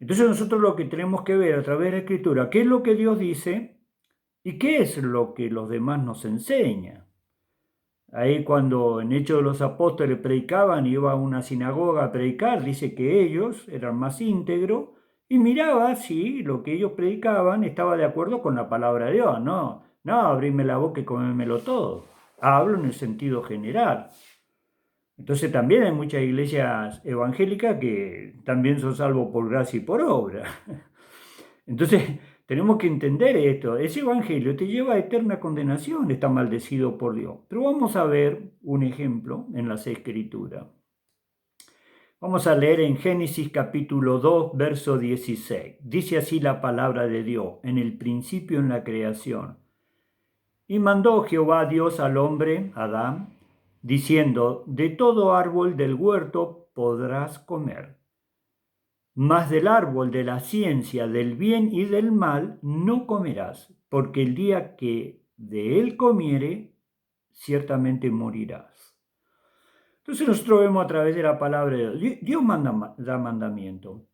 Entonces nosotros lo que tenemos que ver a través de la Escritura, qué es lo que Dios dice y qué es lo que los demás nos enseñan. Ahí cuando en Hechos de los Apóstoles predicaban, iba a una sinagoga a predicar, dice que ellos eran más íntegros y miraba si lo que ellos predicaban estaba de acuerdo con la palabra de Dios. No, no, abrime la boca y comémelo todo. Hablo en el sentido general. Entonces también hay muchas iglesias evangélicas que también son salvos por gracia y por obra. Entonces tenemos que entender esto. Ese evangelio te lleva a eterna condenación, está maldecido por Dios. Pero vamos a ver un ejemplo en las Escrituras. Vamos a leer en Génesis capítulo 2, verso 16. Dice así la palabra de Dios, en el principio en la creación. Y mandó Jehová Dios al hombre, Adán, diciendo, de todo árbol del huerto podrás comer, mas del árbol de la ciencia del bien y del mal no comerás, porque el día que de él comiere, ciertamente morirás. Entonces nosotros vemos a través de la palabra de Dios, Dios da mandamiento.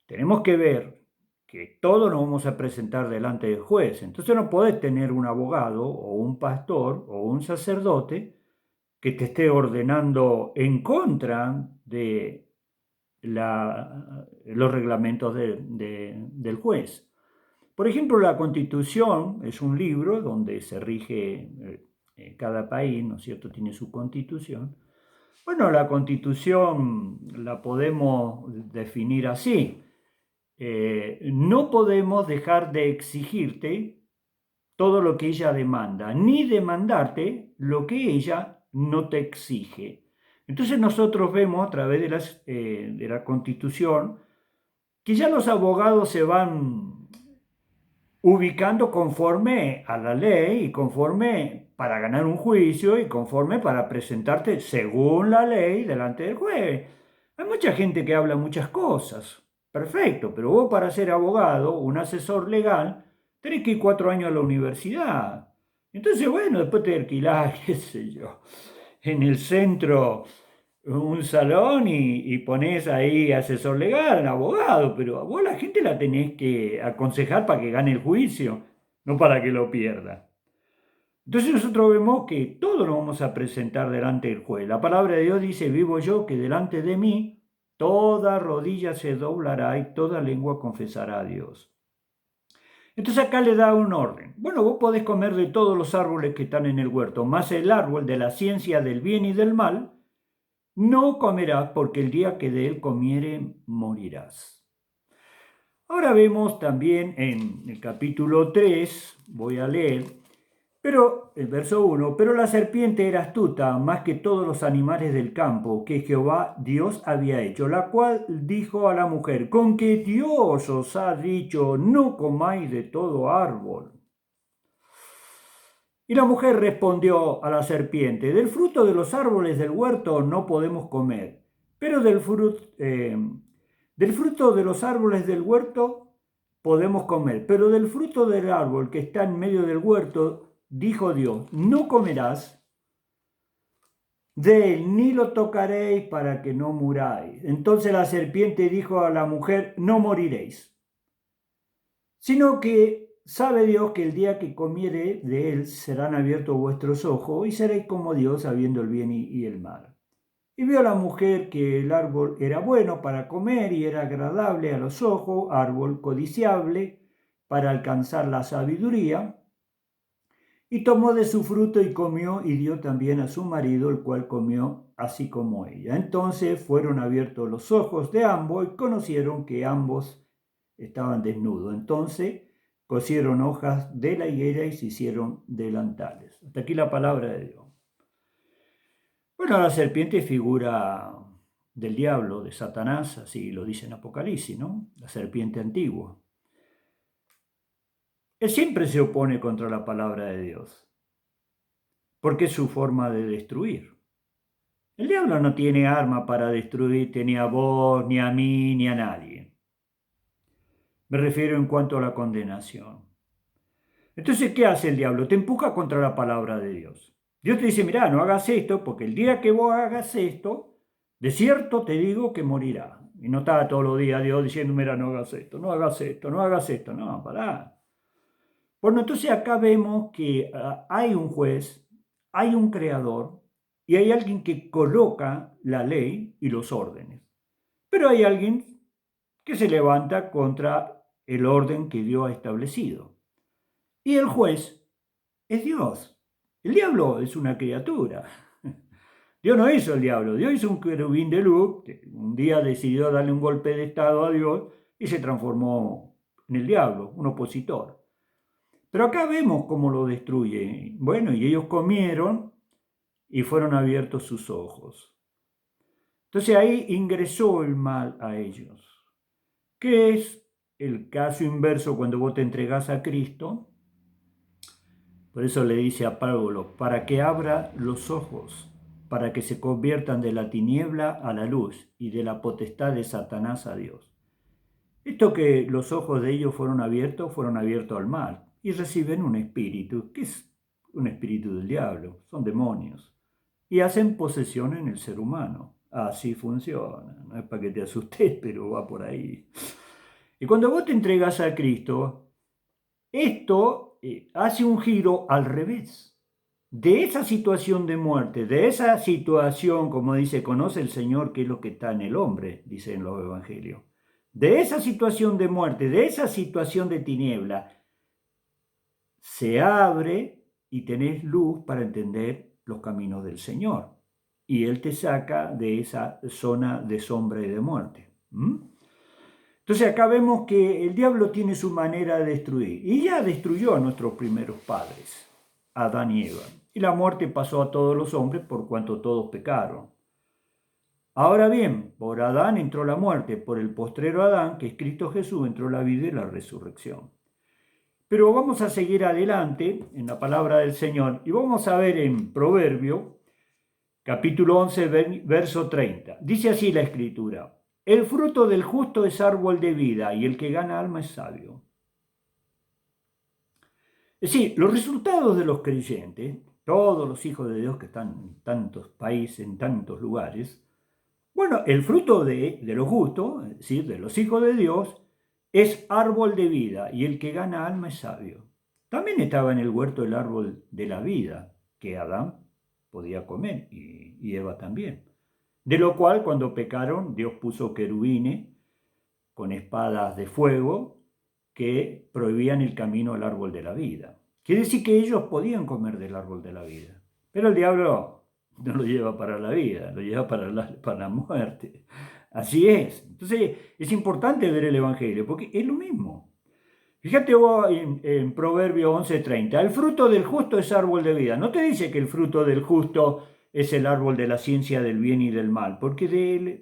Tenemos que ver que todos nos vamos a presentar delante del juez. Entonces no podés tener un abogado o un pastor o un sacerdote que te esté ordenando en contra de los reglamentos del juez. Por ejemplo, la Constitución es un libro donde se rige cada país, ¿no es cierto?, tiene su Constitución. Bueno, la Constitución la podemos definir así. No podemos dejar de exigirte todo lo que ella demanda, ni demandarte lo que ella no te exige. Entonces nosotros vemos a través de la Constitución que ya los abogados se van ubicando conforme a la ley y conforme para ganar un juicio y conforme para presentarte según la ley delante del juez. Hay mucha gente que habla muchas cosas, perfecto, pero vos para ser abogado, un asesor legal, tenés que ir 4 años a la universidad. Entonces, bueno, después te alquilás, qué sé yo, en el centro un salón y ponés ahí asesor legal, abogado, pero a vos la gente la tenés que aconsejar para que gane el juicio, no para que lo pierda. Entonces nosotros vemos que todos nos vamos a presentar delante del juez. La palabra de Dios dice, vivo yo que delante de mí toda rodilla se doblará y toda lengua confesará a Dios. Entonces acá le da un orden. Bueno, vos podés comer de todos los árboles que están en el huerto, más el árbol de la ciencia del bien y del mal, no comerás, porque el día que de él comiere, morirás. Ahora vemos también en el capítulo 3, voy a leer, pero el verso 1, pero la serpiente era astuta más que todos los animales del campo que Jehová Dios había hecho, la cual dijo a la mujer, con que Dios os ha dicho, no comáis de todo árbol. Y la mujer respondió a la serpiente, del fruto de los árboles del huerto no podemos comer, pero del fruto de los árboles del huerto podemos comer, pero del fruto del árbol que está en medio del huerto, dijo Dios, no comerás de él, ni lo tocaréis para que no muráis. Entonces la serpiente dijo a la mujer, no moriréis, sino que sabe Dios que el día que comiere de él serán abiertos vuestros ojos y seréis como Dios sabiendo el bien y el mal. Y vio la mujer que el árbol era bueno para comer y era agradable a los ojos, árbol codiciable para alcanzar la sabiduría. Y tomó de su fruto y comió y dio también a su marido, el cual comió así como ella. Entonces fueron abiertos los ojos de ambos y conocieron que ambos estaban desnudos. Entonces cosieron hojas de la higuera y se hicieron delantales. Hasta aquí la palabra de Dios. Bueno, la serpiente figura del diablo, de Satanás, así lo dice en Apocalipsis, ¿no? La serpiente antigua. Él siempre se opone contra la palabra de Dios, porque es su forma de destruir. El diablo no tiene arma para destruirte ni a vos, ni a mí, ni a nadie. Me refiero en cuanto a la condenación. Entonces, ¿qué hace el diablo? Te empuja contra la palabra de Dios. Dios te dice, mira, no hagas esto, porque el día que vos hagas esto, de cierto te digo que morirás. Y no está todos los días Dios diciendo, mira, no hagas esto, no hagas esto, no hagas esto. No, pará. Bueno, entonces acá vemos que hay un juez, hay un creador y hay alguien que coloca la ley y los órdenes. Pero hay alguien que se levanta contra el orden que Dios ha establecido. Y el juez es Dios. El diablo es una criatura. Dios no hizo el diablo, Dios hizo un querubín de luz, que un día decidió darle un golpe de estado a Dios y se transformó en el diablo, un opositor. Pero acá vemos cómo lo destruye. Bueno, y ellos comieron y fueron abiertos sus ojos. Entonces ahí ingresó el mal a ellos. ¿Qué es el caso inverso cuando vos te entregás a Cristo? Por eso le dice a Pablo, para que abra los ojos, para que se conviertan de la tiniebla a la luz y de la potestad de Satanás a Dios. Esto que los ojos de ellos fueron abiertos al mal y reciben un espíritu, que es un espíritu del diablo, son demonios, y hacen posesión en el ser humano. Así funciona, no es para que te asustes, pero va por ahí. Y cuando vos te entregas a Cristo, esto hace un giro al revés. De esa situación de muerte, de esa situación, como dice, conoce el Señor qué es lo que está en el hombre, dice en los evangelios. De esa situación de muerte, de esa situación de tiniebla, se abre y tenés luz para entender los caminos del Señor. Y Él te saca de esa zona de sombra y de muerte. Entonces acá vemos que el diablo tiene su manera de destruir. Y ya destruyó a nuestros primeros padres, Adán y Eva. Y la muerte pasó a todos los hombres por cuanto todos pecaron. Ahora bien, por Adán entró la muerte, por el postrero Adán, que es Cristo Jesús, entró la vida y la resurrección. Pero vamos a seguir adelante en la palabra del Señor y vamos a ver en Proverbio, capítulo 11, verso 30. Dice así la Escritura: el fruto del justo es árbol de vida y el que gana alma es sabio. Es decir, los resultados de los creyentes, todos los hijos de Dios que están en tantos países, en tantos lugares, bueno, el fruto de los justos, es decir, de los hijos de Dios, es árbol de vida y el que gana alma es sabio. También estaba en el huerto el árbol de la vida, que Adán podía comer y Eva también. De lo cual, cuando pecaron, Dios puso querubines con espadas de fuego que prohibían el camino al árbol de la vida. Quiere decir que ellos podían comer del árbol de la vida, pero el diablo no lo lleva para la vida, lo lleva para la muerte. Así es. Entonces es importante ver el Evangelio, porque es lo mismo. Fíjate vos en Proverbio 11:30, el fruto del justo es árbol de vida. No te dice que el fruto del justo es el árbol de la ciencia del bien y del mal, porque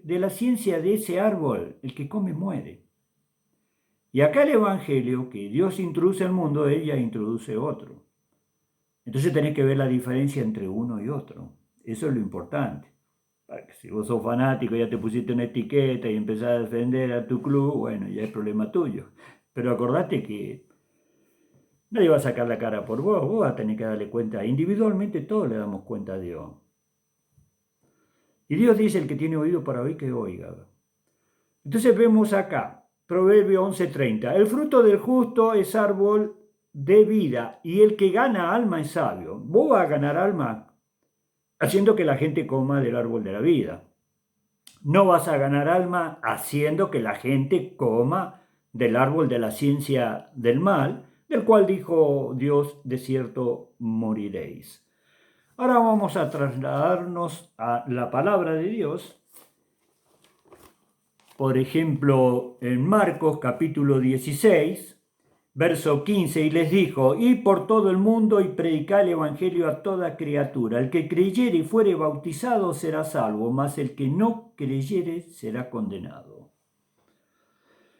de la ciencia de ese árbol, el que come muere. Y acá el Evangelio, que Dios introduce al mundo, ella introduce otro. Entonces tenés que ver la diferencia entre uno y otro. Eso es lo importante. Si vos sos fanático, ya te pusiste una etiqueta y empezás a defender a tu club, bueno, ya es problema tuyo. Pero acordate que nadie va a sacar la cara por vos, vos vas a tener que darle cuenta. Individualmente todos le damos cuenta a Dios. Y Dios dice, el que tiene oído para oír, que oiga. Entonces vemos acá, Proverbio 11:30, el fruto del justo es árbol de vida y el que gana alma es sabio. Vos vas a ganar alma haciendo que la gente coma del árbol de la vida. No vas a ganar alma haciendo que la gente coma del árbol de la ciencia del mal, del cual dijo Dios, de cierto moriréis. Ahora vamos a trasladarnos a la palabra de Dios. Por ejemplo, en Marcos capítulo 16, verso 15, y les dijo, id por todo el mundo y predicad el evangelio a toda criatura. El que creyere y fuere bautizado será salvo, mas el que no creyere será condenado.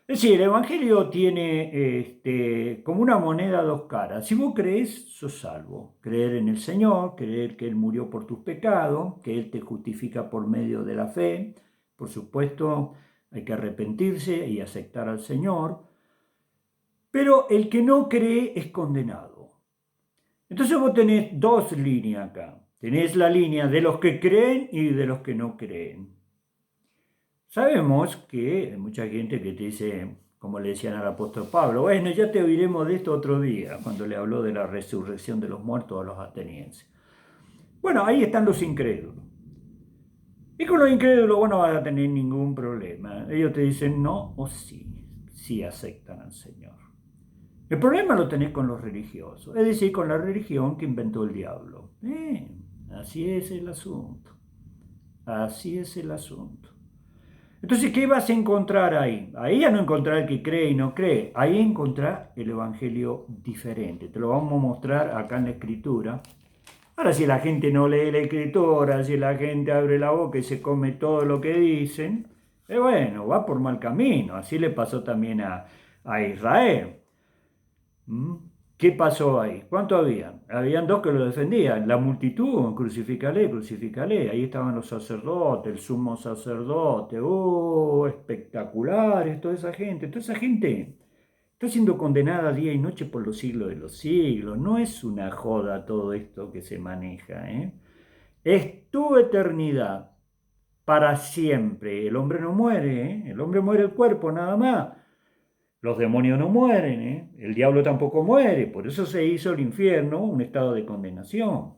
Es decir, el evangelio tiene como una moneda dos caras. Si vos crees, sos salvo. Creer en el Señor, creer que Él murió por tus pecados, que Él te justifica por medio de la fe. Por supuesto, hay que arrepentirse y aceptar al Señor. Pero el que no cree es condenado. Entonces vos tenés dos líneas acá. Tenés la línea de los que creen y de los que no creen. Sabemos que hay mucha gente que te dice, como le decían al apóstol Pablo, bueno, ya te oiremos de esto otro día, cuando le habló de la resurrección de los muertos a los atenienses. Bueno, ahí están los incrédulos. Y con los incrédulos vos no vas a tener ningún problema. Ellos te dicen no o sí, sí aceptan al Señor. El problema lo tenés con los religiosos, es decir, con la religión que inventó el diablo. Así es el asunto. Así es el asunto. Entonces, ¿qué vas a encontrar ahí? Ahí ya no encontrar el que cree y no cree. Ahí encontrar el evangelio diferente. Te lo vamos a mostrar acá en la escritura. Ahora, si la gente no lee la escritura, si la gente abre la boca y se come todo lo que dicen, bueno, va por mal camino. Así le pasó también a Israel. ¿Mm? ¿Qué pasó ahí? ¿Cuánto habían? Habían dos que lo defendían. La multitud, crucifícale, crucifícale. Ahí estaban los sacerdotes, el sumo sacerdote. ¡Oh, espectaculares! Toda esa gente está siendo condenada día y noche por los siglos de los siglos. No es una joda todo esto que se maneja, ¿eh? Es tu eternidad para siempre. El hombre no muere, ¿eh? El hombre muere el cuerpo nada más. Los demonios no mueren, ¿eh? El diablo tampoco muere, por eso se hizo el infierno un estado de condenación.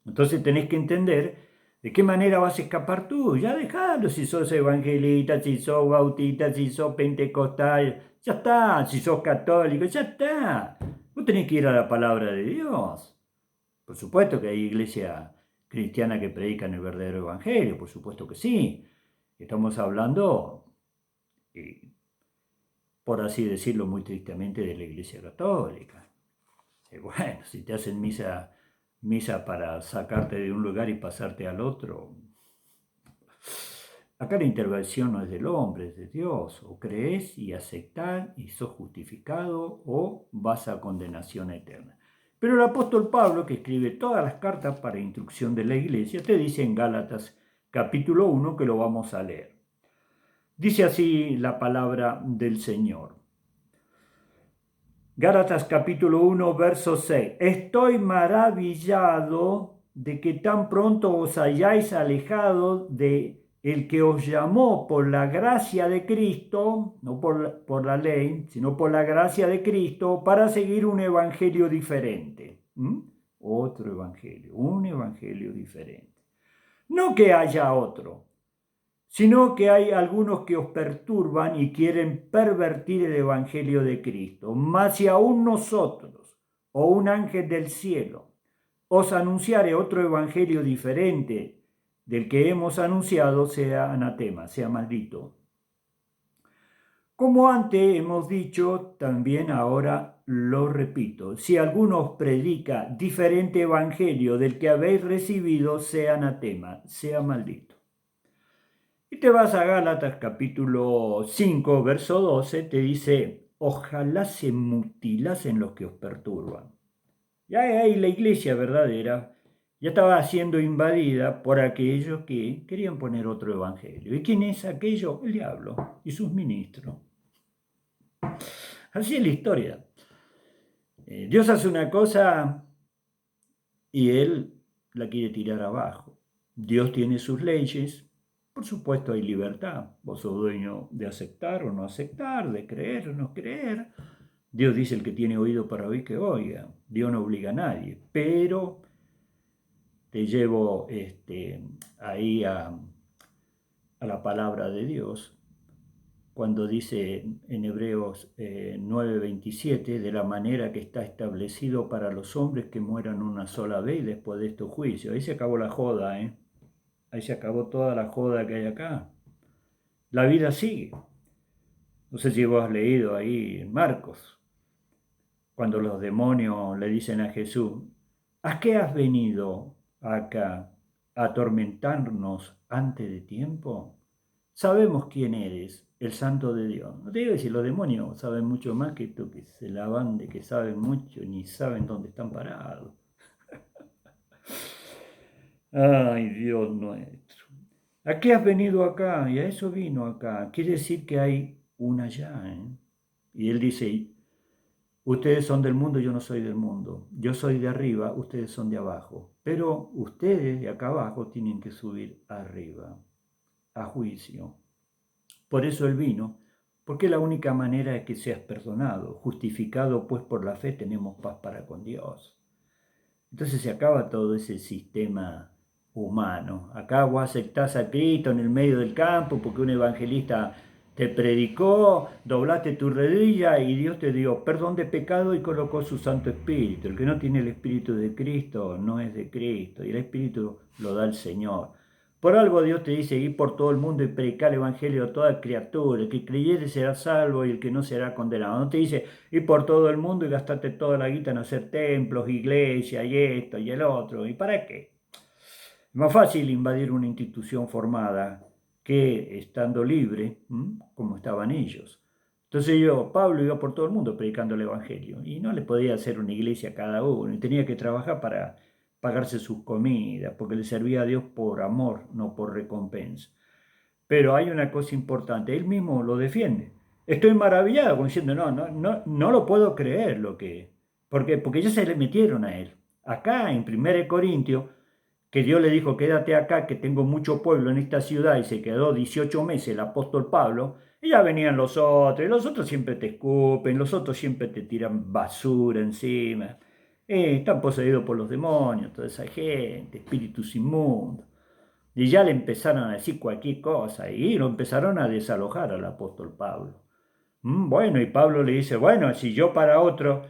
Entonces tenés que entender de qué manera vas a escapar tú. Ya dejalo si sos evangelista, si sos bautista, si sos pentecostal, ya está. Si sos católico, ya está. Vos tenés que ir a la palabra de Dios. Por supuesto que hay iglesias cristianas que predican el verdadero evangelio, por supuesto que sí. Estamos hablando por así decirlo muy tristemente, de la Iglesia Católica. Bueno, si te hacen misa para sacarte de un lugar y pasarte al otro, acá la intervención no es del hombre, es de Dios. O crees y aceptás y sos justificado o vas a condenación eterna. Pero el apóstol Pablo, que escribe todas las cartas para instrucción de la iglesia, te dice en Gálatas capítulo 1 que lo vamos a leer. Dice así la palabra del Señor. Gálatas capítulo 1, verso 6. Estoy maravillado de que tan pronto os hayáis alejado de el que os llamó por la gracia de Cristo, no por la ley, sino por la gracia de Cristo, para seguir un evangelio diferente. Otro evangelio, un evangelio diferente. No que haya otro, sino que hay algunos que os perturban y quieren pervertir el Evangelio de Cristo. Mas si aún nosotros, o un ángel del cielo, os anunciare otro Evangelio diferente del que hemos anunciado, sea anatema, sea maldito. Como antes hemos dicho, también ahora lo repito. Si alguno os predica diferente Evangelio del que habéis recibido, sea anatema, sea maldito. Y te vas a Gálatas capítulo 5, verso 12, te dice, ojalá se mutilasen los que os perturban. Ya ahí la iglesia verdadera ya estaba siendo invadida por aquellos que querían poner otro evangelio. ¿Y quién es aquello? El diablo y sus ministros. Así es la historia. Dios hace una cosa y él la quiere tirar abajo. Dios tiene sus leyes. Por supuesto hay libertad. Vos sos dueño de aceptar o no aceptar, de creer o no creer. Dios dice el que tiene oído para oír que oiga. Dios no obliga a nadie. Pero te llevo ahí a la palabra de Dios cuando dice en Hebreos 9:27, de la manera que está establecido para los hombres que mueran una sola vez y después de estos juicios. Ahí se acabó la joda, ¿eh? Ahí se acabó toda la joda que hay acá. La vida sigue. No sé si vos has leído ahí en Marcos, cuando los demonios le dicen a Jesús, ¿a qué has venido acá? ¿A atormentarnos antes de tiempo? Sabemos quién eres, el Santo de Dios. No te digo que si los demonios saben mucho más que tú, que se la van de que saben mucho, ni saben dónde están parados. Ay, Dios nuestro. ¿A qué has venido acá? Y a eso vino acá. Quiere decir que hay una allá, ¿eh? Y él dice, ustedes son del mundo, yo no soy del mundo. Yo soy de arriba, ustedes son de abajo. Pero ustedes de acá abajo tienen que subir arriba, a juicio. Por eso Él vino, porque la única manera es que seas perdonado. Justificado pues por la fe tenemos paz para con Dios. Entonces se acaba todo ese sistema humano. Acá vos aceptás a Cristo en el medio del campo porque un evangelista te predicó, doblaste tu rodilla y Dios te dio perdón de pecado y colocó su Santo Espíritu. El que no tiene el Espíritu de Cristo no es de Cristo y el Espíritu lo da el Señor. Por algo Dios te dice, ir por todo el mundo y predicar el Evangelio a toda criatura. El que creyere será salvo y el que no será condenado. No te dice, ir por todo el mundo y gastarte toda la guita en hacer templos, iglesias y esto y el otro. ¿Y para qué? Es más fácil invadir una institución formada que estando libre, como estaban ellos. Entonces Pablo iba por todo el mundo predicando el Evangelio y no le podía hacer una iglesia a cada uno y tenía que trabajar para pagarse sus comidas, porque le servía a Dios por amor, no por recompensa. Pero hay una cosa importante, él mismo lo defiende. Estoy maravillado diciendo, no lo puedo creer lo que... ¿Por qué? Porque ya se le metieron a él. Acá en 1 Corintios, que Dios le dijo, quédate acá, que tengo mucho pueblo en esta ciudad, y se quedó 18 meses el apóstol Pablo, y ya venían y los otros siempre te escupen, los otros siempre te tiran basura encima. Están poseídos por los demonios, toda esa gente, espíritus inmundos. Y ya le empezaron a decir cualquier cosa y lo empezaron a desalojar al apóstol Pablo. Bueno, y Pablo le dice, bueno, si yo para otro,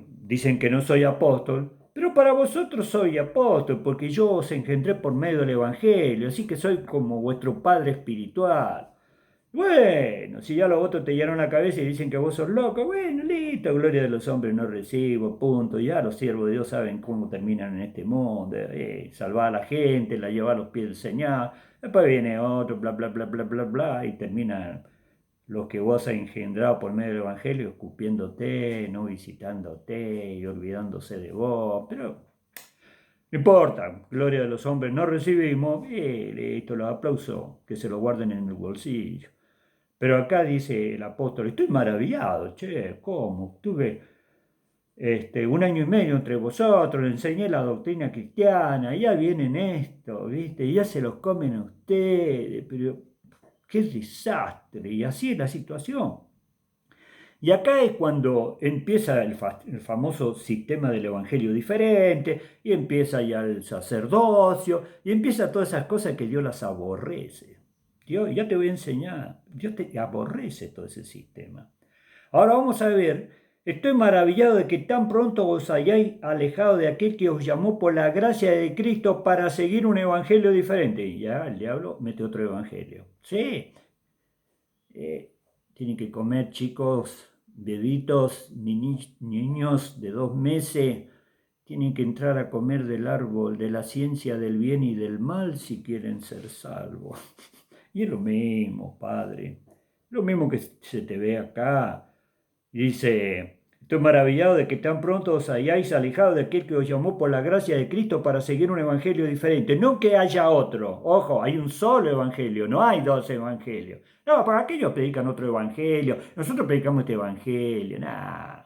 dicen que no soy apóstol, pero para vosotros soy apóstol, porque yo os engendré por medio del Evangelio, así que soy como vuestro padre espiritual. Bueno, si ya los otros te llenan la cabeza y dicen que vos sos loco, bueno, listo, gloria de los hombres no recibo, punto. Ya los siervos de Dios saben cómo terminan en este mundo, salvar a la gente, la llevar a los pies del Señor. Después viene otro, bla, bla, bla, bla, bla, bla, y terminan los que vos has engendrado por medio del Evangelio escupiéndote, no visitándote y olvidándose de vos, pero no importa, gloria de los hombres no recibimos, listo, los aplausos que se lo guarden en el bolsillo. Pero acá dice el apóstol, estoy maravillado, che, ¿cómo? Tuve 1 año y medio entre vosotros, le enseñé la doctrina cristiana, ya vienen esto, ¿viste? Ya se los comen a ustedes, pero qué desastre, y así es la situación. Y acá es cuando empieza el famoso sistema del evangelio diferente, y empieza ya el sacerdocio, y empieza todas esas cosas que Dios las aborrece. Dios, ya te voy a enseñar, Dios te aborrece todo ese sistema. Ahora vamos a ver, estoy maravillado de que tan pronto os hayáis alejado de aquel que os llamó por la gracia de Cristo para seguir un evangelio diferente. Y ya el diablo mete otro evangelio. Sí, tienen que comer, chicos, bebitos, niños de 2 meses, tienen que entrar a comer del árbol de la ciencia del bien y del mal si quieren ser salvos. Y es lo mismo, padre, lo mismo que se te ve acá. Dice, estoy maravillado de que tan pronto os hayáis alejado de aquel que os llamó por la gracia de Cristo para seguir un evangelio diferente. No que haya otro. Ojo, hay un solo evangelio, no hay 2 evangelios. No, para aquellos predican otro evangelio. Nosotros predicamos este evangelio. Nah.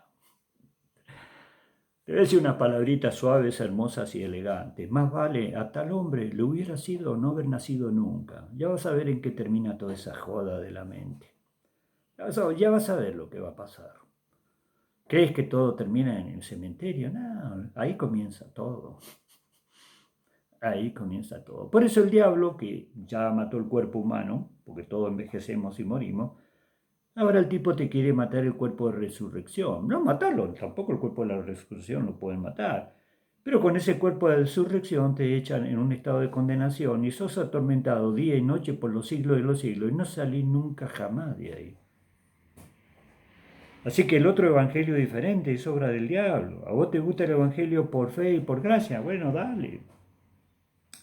Te voy a decir unas palabritas suaves, hermosas y elegantes. Más vale a tal hombre le hubiera sido no haber nacido nunca. Ya vas a ver en qué termina toda esa joda de la mente. Ya vas a ver lo que va a pasar. ¿Crees que todo termina en el cementerio? No, ahí comienza todo. Ahí comienza todo. Por eso el diablo, que ya mató el cuerpo humano, porque todos envejecemos y morimos, ahora el tipo te quiere matar el cuerpo de resurrección. No matarlo, tampoco el cuerpo de la resurrección lo pueden matar. Pero con ese cuerpo de resurrección te echan en un estado de condenación y sos atormentado día y noche por los siglos de los siglos y no salís nunca jamás de ahí. Así que el otro evangelio diferente es obra del diablo. ¿A vos te gusta el evangelio por fe y por gracia? Bueno, dale.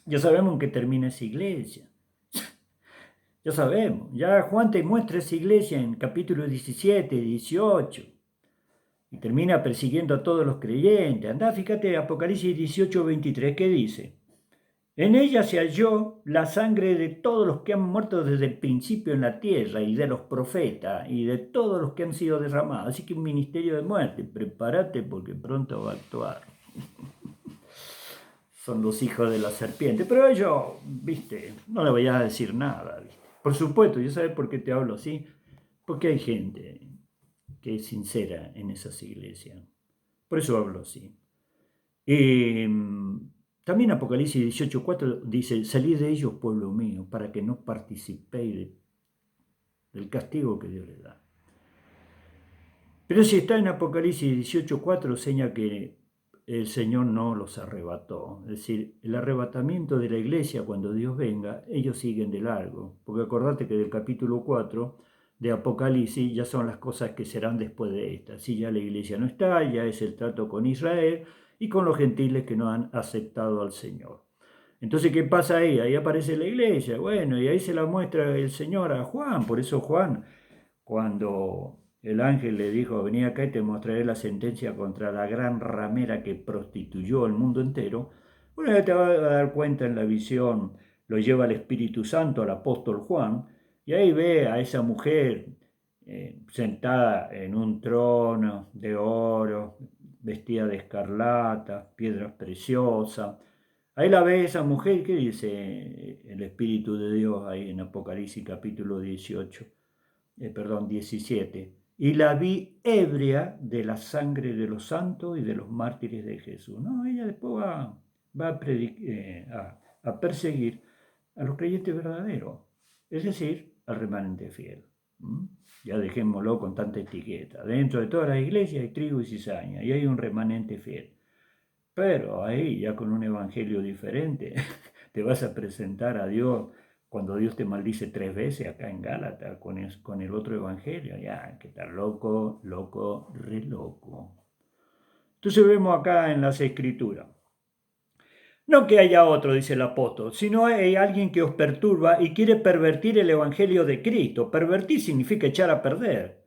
Ya sabemos en qué termina esa iglesia. Ya sabemos. Ya Juan te muestra esa iglesia en capítulo 17, 18. Y termina persiguiendo a todos los creyentes. Andá, fíjate, Apocalipsis 18, 23, ¿qué dice? En ella se halló la sangre de todos los que han muerto desde el principio en la tierra, y de los profetas, y de todos los que han sido derramados. Así que un ministerio de muerte, prepárate porque pronto va a actuar. Son los hijos de la serpiente, pero ellos, viste, no le voy a decir nada, viste. Por supuesto, ¿yo sabes por qué te hablo así? Porque hay gente que es sincera en esas iglesias. Por eso hablo así. Eh, También Apocalipsis 18:4 dice, salid de ellos, pueblo mío, para que no participéis del castigo que Dios les da. Pero si está en Apocalipsis 18:4, señala que el Señor no los arrebató. Es decir, el arrebatamiento de la iglesia cuando Dios venga, ellos siguen de largo. Porque acordate que del capítulo 4 de Apocalipsis ya son las cosas que serán después de esta. Si ya la iglesia no está, ya es el trato con Israel y con los gentiles que no han aceptado al Señor. Entonces, ¿qué pasa ahí? Ahí aparece la iglesia. Bueno, y ahí se la muestra el Señor a Juan. Por eso Juan, cuando el ángel le dijo, vení acá y te mostraré la sentencia contra la gran ramera que prostituyó el mundo entero, bueno, ya te vas a dar cuenta en la visión, lo lleva el Espíritu Santo al apóstol Juan, y ahí ve a esa mujer sentada en un trono de oro, vestida de escarlata, piedras preciosas. Ahí la ve esa mujer, ¿qué dice el Espíritu de Dios ahí en Apocalipsis capítulo 18? Perdón, 17. Y la vi ebria de la sangre de los santos y de los mártires de Jesús. No, ella después va a perseguir a los creyentes verdaderos, es decir, al remanente fiel. ¿Mm? Ya dejémoslo con tanta etiqueta. Dentro de todas las iglesias hay trigo y cizaña y hay un remanente fiel. Pero ahí, ya con un evangelio diferente, te vas a presentar a Dios cuando Dios te maldice 3 veces acá en Gálatas con el otro evangelio. Ya, que está loco, loco, re loco. Entonces vemos acá en las escrituras. No que haya otro, dice el apóstol, sino hay alguien que os perturba y quiere pervertir el evangelio de Cristo. Pervertir significa echar a perder.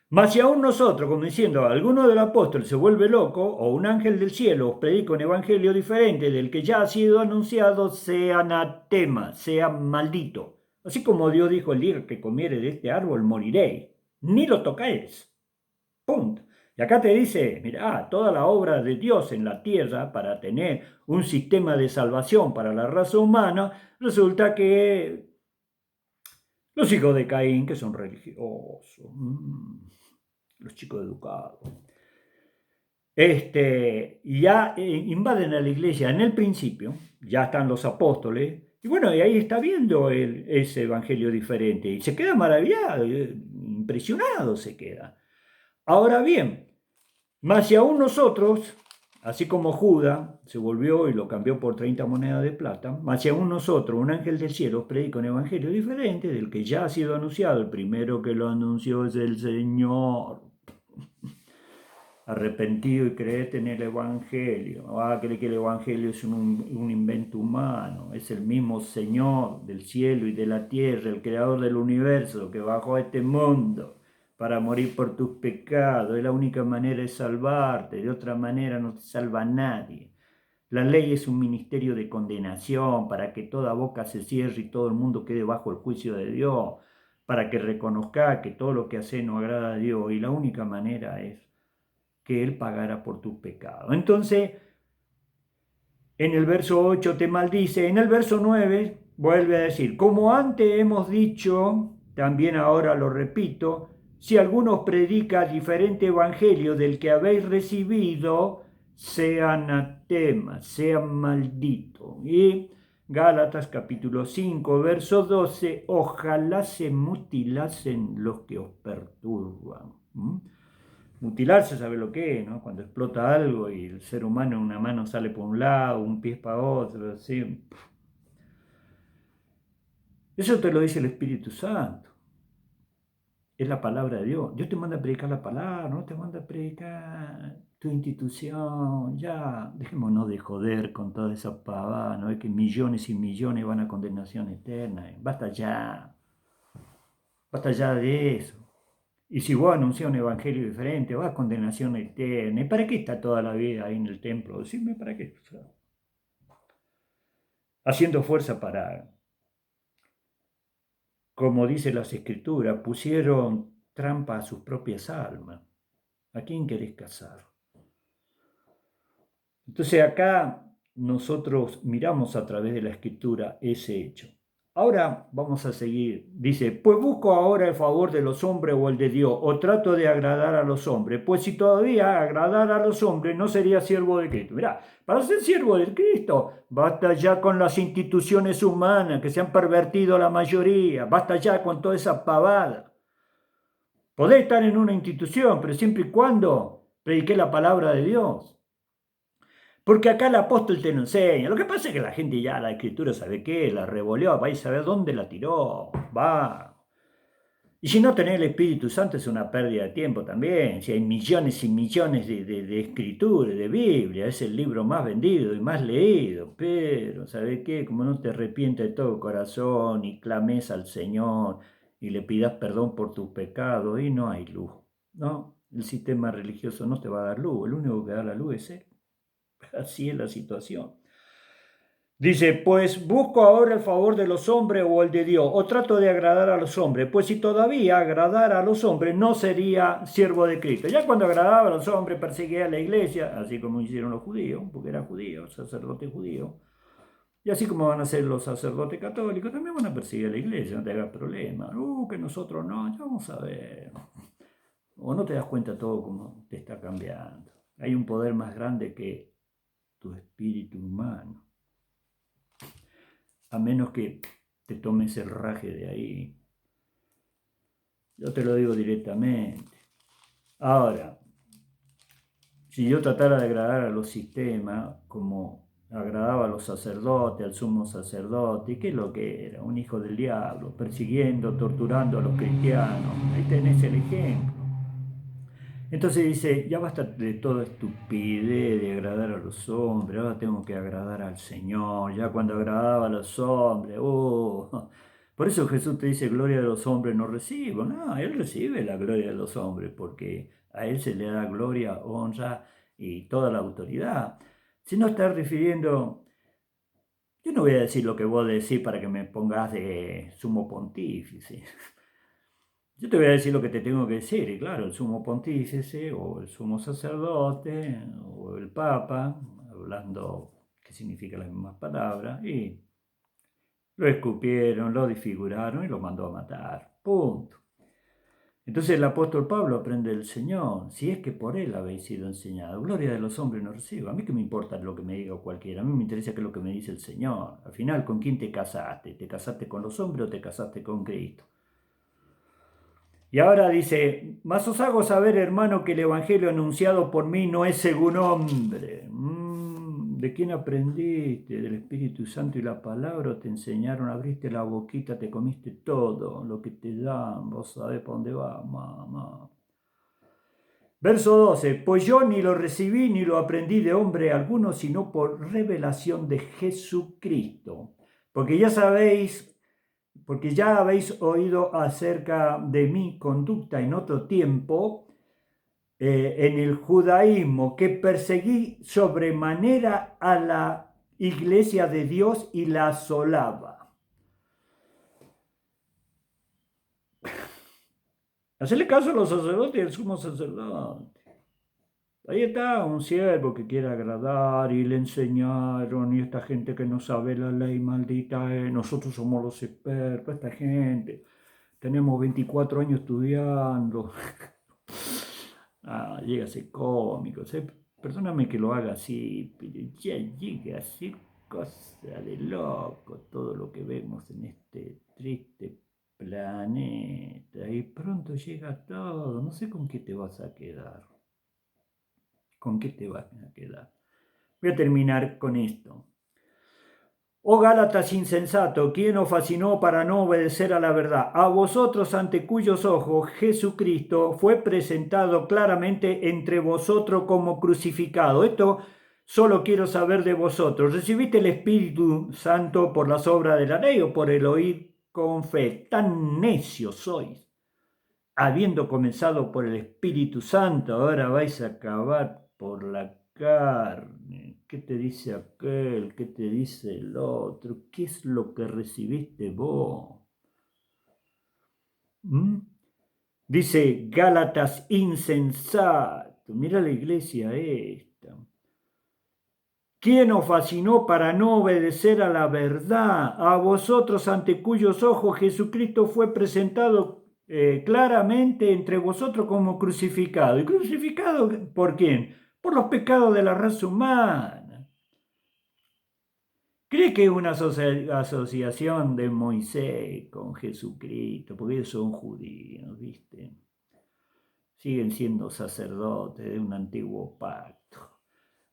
Mas si aún nosotros, como diciendo, alguno del apóstol se vuelve loco, o un ángel del cielo os predica un evangelio diferente del que ya ha sido anunciado, sea anatema, sea maldito. Así como Dios dijo, el día que comiere de este árbol moriréis, ni lo tocáis. Punto. Y acá te dice, mira, toda la obra de Dios en la tierra para tener un sistema de salvación para la raza humana, resulta que los hijos de Caín, que son religiosos, los chicos educados, ya invaden a la iglesia en el principio, ya están los apóstoles, y bueno, y ahí está viendo ese evangelio diferente, y se queda maravillado, impresionado se queda. Ahora bien, más si aún nosotros, así como Judas se volvió y lo cambió por 30 monedas de plata, más si aún nosotros, un ángel del cielo, predica un evangelio diferente del que ya ha sido anunciado, el primero que lo anunció es el Señor. Arrepentido y creete en el Evangelio. Cree que el Evangelio es un invento humano. Es el mismo Señor del cielo y de la tierra, el creador del universo, que bajó a este mundo para morir por tus pecados. Es la única manera de salvarte. De otra manera no te salva nadie. La ley es un ministerio de condenación para que toda boca se cierre y todo el mundo quede bajo el juicio de Dios, para que reconozca que todo lo que hace no agrada a Dios. Y la única manera es que Él pagara por tus pecados. Entonces, en el verso 8 te maldice, en el verso 9 vuelve a decir, como antes hemos dicho, también ahora lo repito, si alguno predica diferente evangelio del que habéis recibido, sea anatema, sea maldito. Y Gálatas capítulo 5, verso 12, ojalá se mutilasen los que os perturban. Mutilarse, sabe lo que es, ¿no? Cuando explota algo y el ser humano, una mano sale por un lado, un pie para otro, así. Eso te lo dice el Espíritu Santo. Es la palabra de Dios. Dios te manda a predicar la palabra, no te manda a predicar tu institución. Ya, dejémonos de joder con toda esa pavada, ¿no? Es que millones y millones van a condenación eterna. Basta ya. Basta ya de eso. Y si vos anunciás un evangelio diferente, vas a condenación eterna. ¿Y para qué está toda la vida ahí en el templo? Decime, ¿para qué? Haciendo fuerza para, como dice las escrituras, pusieron trampa a sus propias almas. ¿A quién querés casar? Entonces acá nosotros miramos a través de la escritura ese hecho. Ahora vamos a seguir. Dice, pues busco ahora el favor de los hombres o el de Dios, o trato de agradar a los hombres. Pues si todavía agradar a los hombres, no sería siervo de Cristo. Mirá, para ser siervo de Cristo, basta ya con las instituciones humanas que se han pervertido la mayoría. Basta ya con toda esa pavada. Podés estar en una institución, pero siempre y cuando prediqué la palabra de Dios. Porque acá el apóstol te lo enseña. Lo que pasa es que la gente ya la escritura sabe qué, la revoleó, va a saber dónde la tiró, va. Y si no tenés el Espíritu Santo es una pérdida de tiempo también. Si hay millones y millones de escrituras, de Biblia, es el libro más vendido y más leído. Pero, ¿sabes qué? Como no te arrepientes de todo corazón y clames al Señor y le pidas perdón por tus pecados, y no hay luz. No, el sistema religioso no te va a dar luz. El único que da la luz es Él. Así es la situación. Dice, pues busco ahora el favor de los hombres o el de Dios, o trato de agradar a los hombres, pues si todavía agradara a los hombres no sería siervo de Cristo. Ya cuando agradaba a los hombres perseguía a la iglesia, así como hicieron los judíos, porque era judío, sacerdote judío, y así como van a ser los sacerdotes católicos, también van a perseguir a la iglesia, no te hagas problema. Que nosotros no, ya vamos a ver. O no te das cuenta todo cómo te está cambiando. Hay un poder más grande que tu espíritu humano. A menos que te tomes el raje de ahí. Yo te lo digo directamente. Ahora, si yo tratara de agradar a los sistemas, como agradaba a los sacerdotes, al sumo sacerdote, ¿qué es lo que era? Un hijo del diablo, persiguiendo, torturando a los cristianos. Ahí tenés el ejemplo. Entonces dice, ya basta de toda estupidez de agradar a los hombres, ahora tengo que agradar al Señor, ya cuando agradaba a los hombres, por eso Jesús te dice, gloria de los hombres no recibo, no, Él recibe la gloria de los hombres, porque a Él se le da gloria, honra y toda la autoridad. Si no estás refiriendo, yo no voy a decir lo que vos decís para que me pongas de sumo pontífice. Yo te voy a decir lo que te tengo que decir, y claro, el sumo pontífice o el sumo sacerdote o el papa, hablando que significa las mismas palabras, y lo escupieron, lo desfiguraron y lo mandó a matar. Punto. Entonces el apóstol Pablo aprende del Señor, si es que por él habéis sido enseñado. Gloria de los hombres no recibo. A mí que me importa lo que me diga cualquiera, a mí me interesa qué es lo que me dice el Señor. Al final, ¿con quién te casaste? ¿Te casaste con los hombres o te casaste con Cristo? Y ahora dice, mas os hago saber, hermano, que el evangelio anunciado por mí no es según hombre. ¿De quién aprendiste? ¿Del Espíritu Santo y la palabra? ¿Te enseñaron? ¿Abriste la boquita? ¿Te comiste todo lo que te dan? ¿Vos sabés para dónde va, mamá? Verso 12, pues yo ni lo recibí ni lo aprendí de hombre alguno, sino por revelación de Jesucristo. Porque ya habéis oído acerca de mi conducta en otro tiempo, en el judaísmo, que perseguí sobremanera a la iglesia de Dios y la asolaba. Hacerle caso a los sacerdotes y al sumo sacerdote. Ahí está un siervo que quiere agradar y le enseñaron, y esta gente que no sabe la ley maldita, nosotros somos los expertos, esta gente, tenemos 24 años estudiando. Llega a ser cómico, perdóname que lo haga así, pero ya llega a ser cosa de loco todo lo que vemos en este triste planeta, y pronto llega todo, no sé con qué te vas a quedar. ¿Con qué te vas a quedar? Voy a terminar con esto. Oh Gálatas insensato, ¿quién os fascinó para no obedecer a la verdad? A vosotros ante cuyos ojos Jesucristo fue presentado claramente entre vosotros como crucificado. Esto solo quiero saber de vosotros. ¿Recibiste el Espíritu Santo por las obras de la ley o por el oír con fe? Tan necios sois. Habiendo comenzado por el Espíritu Santo, ahora vais a acabar por la carne. ¿Qué te dice aquel? ¿Qué te dice el otro? ¿Qué es lo que recibiste vos? Dice Gálatas insensato. Mira la iglesia esta. ¿Quién os fascinó para no obedecer a la verdad? A vosotros ante cuyos ojos Jesucristo fue presentado claramente entre vosotros como crucificado. ¿Y crucificado por quién? Por los pecados de la raza humana. ¿Cree que es una asociación de Moisés con Jesucristo? Porque ellos son judíos, ¿viste? Siguen siendo sacerdotes de un antiguo pacto.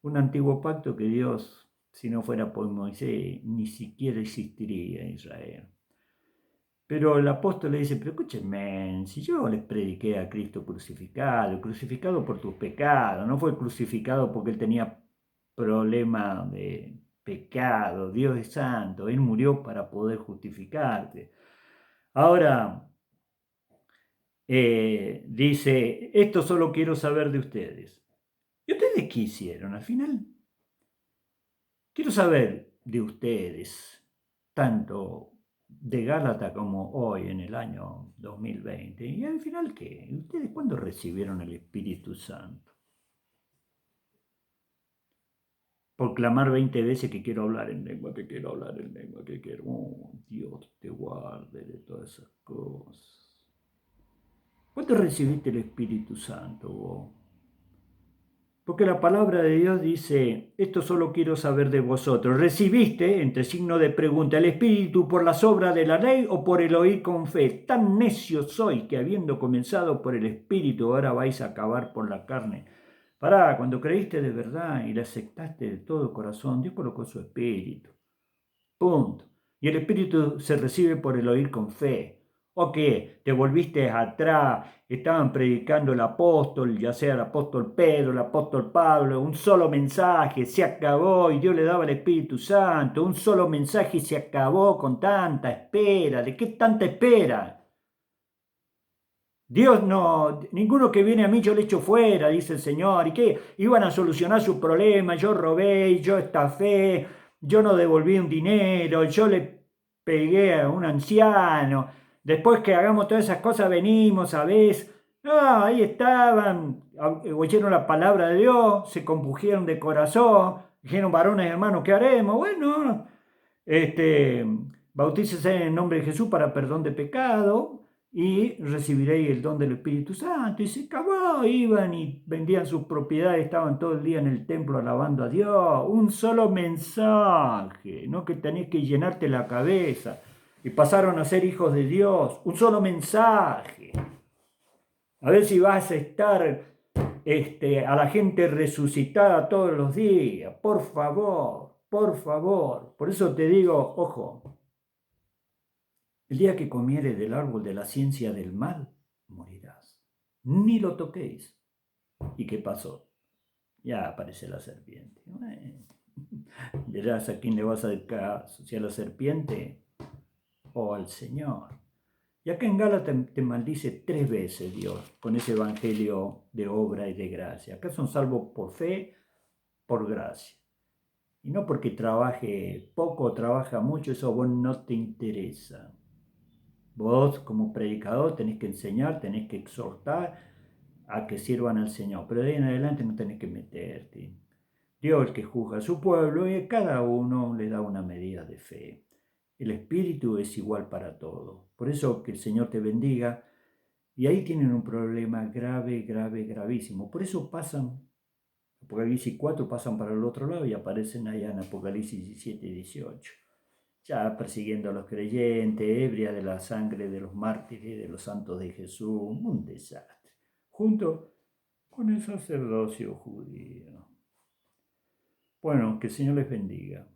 Un antiguo pacto que Dios, si no fuera por Moisés, ni siquiera existiría en Israel. Pero el apóstol le dice, pero escúchenme, si yo les prediqué a Cristo crucificado, crucificado por tus pecados, no fue crucificado porque él tenía problema de pecado, Dios es santo, él murió para poder justificarte. Ahora, dice, esto solo quiero saber de ustedes. ¿Y ustedes qué hicieron al final? Quiero saber de ustedes, tanto de Gálata como hoy en el año 2020. ¿Y al final qué? ¿Ustedes cuándo recibieron el Espíritu Santo? Por clamar 20 veces que quiero hablar en lengua, que quiero hablar en lengua, que quiero... Oh, Dios te guarde de todas esas cosas. ¿Cuándo recibiste el Espíritu Santo vos? Porque la palabra de Dios dice, esto solo quiero saber de vosotros. ¿Recibiste, entre signo de pregunta, el Espíritu por las obras de la ley o por el oír con fe? Tan necios sois que habiendo comenzado por el Espíritu, ahora vais a acabar por la carne. Pará, cuando creíste de verdad y le aceptaste de todo corazón, Dios colocó su Espíritu. Punto. Y el Espíritu se recibe por el oír con fe. ¿O qué? Te volviste atrás, estaban predicando el apóstol, ya sea el apóstol Pedro, el apóstol Pablo, un solo mensaje, se acabó y Dios le daba el Espíritu Santo, un solo mensaje y se acabó con tanta espera. ¿De qué tanta espera? Dios no, ninguno que viene a mí yo le echo fuera, dice el Señor. ¿Y qué? Iban a solucionar su problema, yo robé, yo estafé, yo no devolví un dinero, yo le pegué a un anciano. Después que hagamos todas esas cosas venimos, ¿sabés? Ah, ahí estaban, oyeron la palabra de Dios, se compugieron de corazón, dijeron, varones hermanos, ¿qué haremos? Bueno, este, bautícese en el nombre de Jesús para perdón de pecado y recibiréis el don del Espíritu Santo. Y se acabó, iban y vendían sus propiedades, estaban todo el día en el templo alabando a Dios. Un solo mensaje, no que tenés que llenarte la cabeza. Y pasaron a ser hijos de Dios. Un solo mensaje. A ver si vas a estar a la gente resucitada todos los días. Por favor, por favor. Por eso te digo, ojo. El día que comieres del árbol de la ciencia del mal, morirás. Ni lo toquéis. ¿Y qué pasó? Ya aparece la serpiente. Verás a quién le vas a dar caso, si a la serpiente o al Señor. Y acá en Gálatas te maldice 3 veces Dios con ese evangelio de obra y de gracia. Acá son salvos por fe, por gracia. Y no porque trabaje poco o trabaja mucho, eso a vos no te interesa. Vos como predicador tenés que enseñar, tenés que exhortar a que sirvan al Señor, pero de ahí en adelante no tenés que meterte. Dios es el que juzga a su pueblo y a cada uno le da una medida de fe. El Espíritu es igual para todos. Por eso que el Señor te bendiga. Y ahí tienen un problema grave, grave, gravísimo. Por eso pasan, Apocalipsis 4 pasan para el otro lado y aparecen allá en Apocalipsis 17 y 18. Ya persiguiendo a los creyentes, ebria de la sangre de los mártires y de los santos de Jesús, un desastre, junto con el sacerdocio judío. Bueno, que el Señor les bendiga.